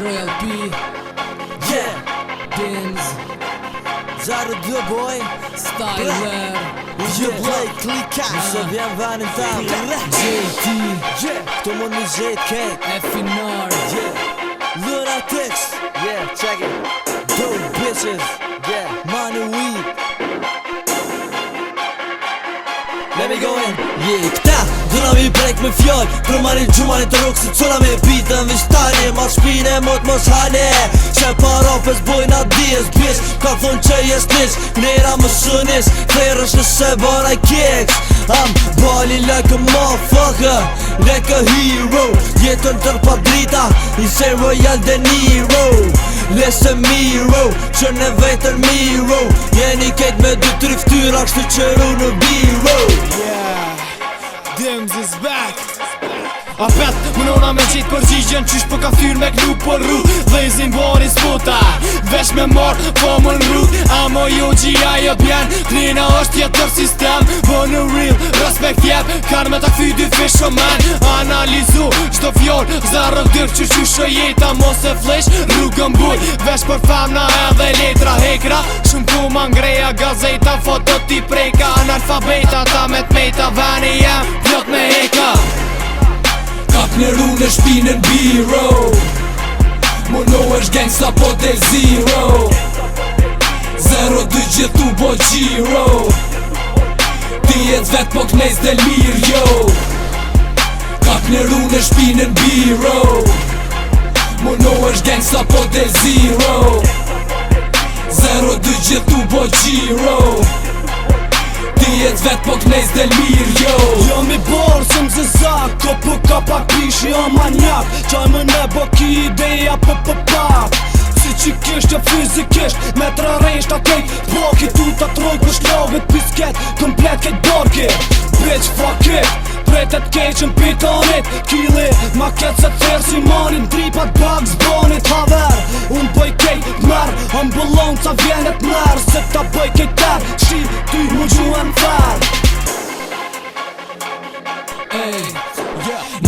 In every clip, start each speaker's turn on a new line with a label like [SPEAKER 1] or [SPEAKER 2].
[SPEAKER 1] Royal P,
[SPEAKER 2] Yeah,
[SPEAKER 1] Benz,
[SPEAKER 2] Zaro 2 boy,
[SPEAKER 1] Styler,
[SPEAKER 2] You play klika, so vjen vanin tam
[SPEAKER 1] JT,
[SPEAKER 2] Këto mund një zhet kek
[SPEAKER 1] Finar,
[SPEAKER 2] Lunatic, yeah, check it Dope bitches, yeah, money weed Let me go in Yeah, këta, duna mi brek me fjall Për marin gjumani të rukë si cuna me bitën vishtani Ma shpine mot mos hane Që para pës bojna dies bis Ka thonë që jes nis Nera më sënis Klerësh nëse bara keks I'm bali like a motherfucker Like a hero Jetën tërpa drita I say Royal De Niro Lese miro Që në vetër miro Jeni kejt me 2-3 ftyra Kështu qëru në biro
[SPEAKER 3] Dims is back Apet, mënona me qitë përgjigjen Qysh për ka thyrë me klu për ru Dhezin bori s'puta Vesh me marë, po më në rrug Amo jo gjia jo bjen Klina është jetër sistem Bo në real, respekt jep Kan me ta këthy dy fish o man Analizu, qdo fjor Zarë dyrë që shushë jeta Mos e flesh, rrugën buj Vesh për femna edhe letra hekra Shumë ku ma ngreja gazeta Foto ti prejka Analfabeta ta me t'mejta Vani jem, plot me heka
[SPEAKER 1] Kap në ru në shpinën biro Mono është gangsta po del zero 0-2 gjithu bo gjiro Ti jet vet po knejs del mir jo Kap në ru në shpinën biro Mono është gangsta po del zero 0-2 gjithu bo gjiro Ti jet vet po knejs del mir jo
[SPEAKER 2] Jam i borë së më zëzak Ko ka pak pishi o manjak Qaj më ne bo ki ideja për pak Si që kisht e fizikisht Me të rejsht a kejt Boki tu ta troj për shlovit pisket Komplet kejt borki Bitch fuck it Pretet kejt që pitonit Kili ma ketë se thërë si manin Dripat bugs bonit haver Unë bëj kejt merë Ambullon ca vjenet merë Se ta bëj kejt ter Shi ty mu gjuën fer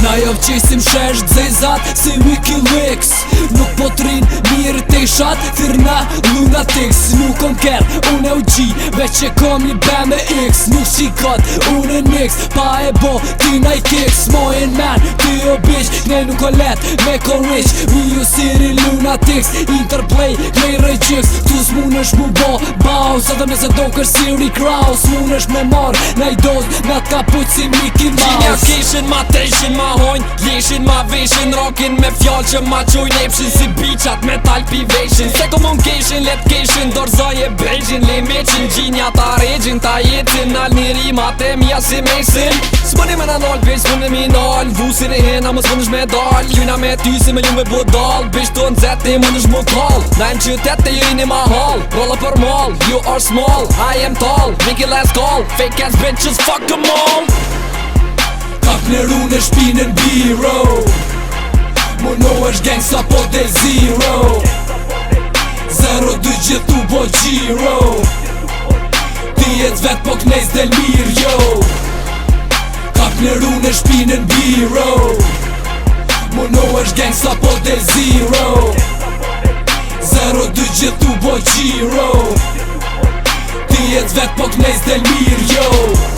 [SPEAKER 1] Na jo qesim shesh dzezat si Wikileaks Nuk po t'rin mirë te shat Thirna lunatics Nuk on ker, unë e u gji Veq që kom një band e X Nuk shikot, unë e nix Pa e bo, ti na i kicks Mojën man, ti o bitch Ne nuk o let, me ko rich We you city lunatics Interplay, klej rejgjix Tu s'mun është mu bo, bao Sa dhe me se do kër Siri Crow S'mun është me mar, na i doz Na t'ka puq si Mickey Mouse
[SPEAKER 4] Kinja kishin, ma treshin, ma hojn Jeshin, ma veshin, rokin me fjall që ma qojn Epshin si bichat me talpi veshin Se ko mon keshin, let keshin Dorzoj e brejshin, le meqin Gjinja ta regjin, ta jetin Nal një rimat e mja si mesin S'mëni me na nol, bitch, s'mëni mi nol Vusin e hena, më s'mënësh me dal Juna me ty si me ljumë e budal Bitch, tu në zeti, mënësh mu call Na në qytet të jini ma hall Rolla për mall, you are small I am tall, Vicky last call Fake ass bitches, fuck them all
[SPEAKER 1] Kap në ru në shpinën biro Mono është gangsta po del zero 0-2 gjithu bo gjiro Ti jet vet po knejs del mir jo Kap në ru në shpinën biro Mono është gangsta po del zero 0-2 gjithu bo gjiro Ti jet vet po knejs del mir jo